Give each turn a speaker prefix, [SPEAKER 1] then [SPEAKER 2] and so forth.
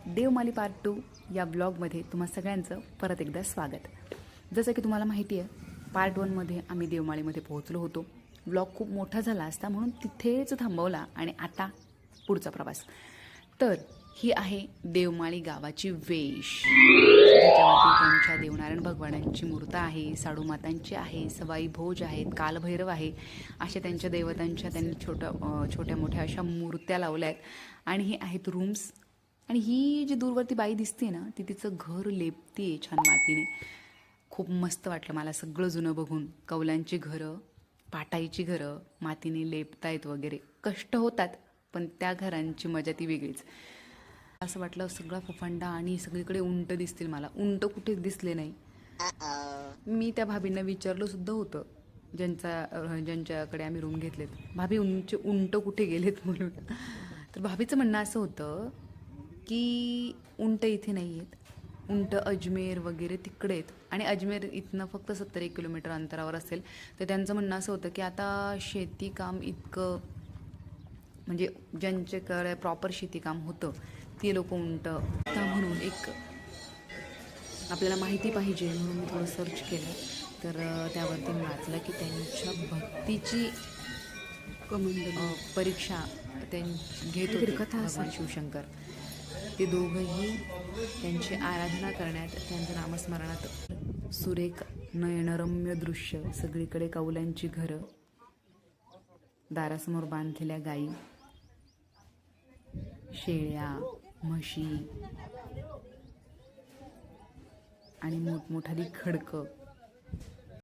[SPEAKER 1] Devmali part 2 या ब्लॉगमध्ये तुम्हा सगळ्यांचं परत एकदा स्वागत. जसं की तुम्हाला माहिती आहे, पार्ट 1मध्ये आम्ही देवमाळीमध्ये पोहोचलो होतो. ब्लॉग खूप मोठा झाला असता म्हणून तिथेच थांबवला आणि आता पुढचा प्रवास. तर ही आहे देवमाळी गावाची वेश, ज्याच्यावरती त्यांच्या देवनारायण भगवानांची मूर्त आहे, साडूमातांची आहे, सवाई भोज आहेत, कालभैरव आहे. अशा त्यांच्या देवतांच्या त्यांनी छोट्या मोठ्या अशा मूर्त्या लावल्या आहेत. आणि हे आहेत रूम्स. आणि ही जी दूरवरती बाई दिसते ना, ती तिचं घर लेपते छान मातीने. खूप मस्त वाटलं मला सगळं जुनं बघून. कौलांची घरं, पाटाईची घरं मातीने लेपतायत वगैरे. कष्ट होतात, पण त्या घरांची मजा ती वेगळीच. असं वाटलं सगळा फुफांडा आणि सगळीकडे उंट दिसतील मला. उंट कुठेच दिसले नाही. मी त्या भाभींना विचारलं सुद्धा होतं, ज्यांच्याकडे आम्ही रूम घेतलेत, भाभी उंट कुठे गेलेत म्हणून. तर भाभीचं म्हणणं असं होतं की उंट इथे नाही आहेत, उंट अजमेर वगैरे तिकडे आहेत. आणि अजमेर इथनं फक्त 70 किलोमीटर अंतरावर असेल. तर त्यांचं म्हणणं असं होतं की आता शेतीकाम इतकं, म्हणजे ज्यांच्याकडे प्रॉपर शेतीकाम होतं ते लोक उंट म्हणून एक आपल्याला माहिती पाहिजे म्हणून मी थोडं सर्च केलं. तर त्यावरती मी वाचलं की त्यांच्या भक्तीची परीक्षा घेत होते भगवान शिवशंकर. ते दोघंही त्यांची आराधना करण्यात, त्यांचं नामस्मरणात सुरेख नयनरम्य दृश्य. सगळीकडे कौलांची घरं, दारासमोर बांधलेल्या गायी, शेळ्या, म्हशी आणि मोठमोठाली खडकं.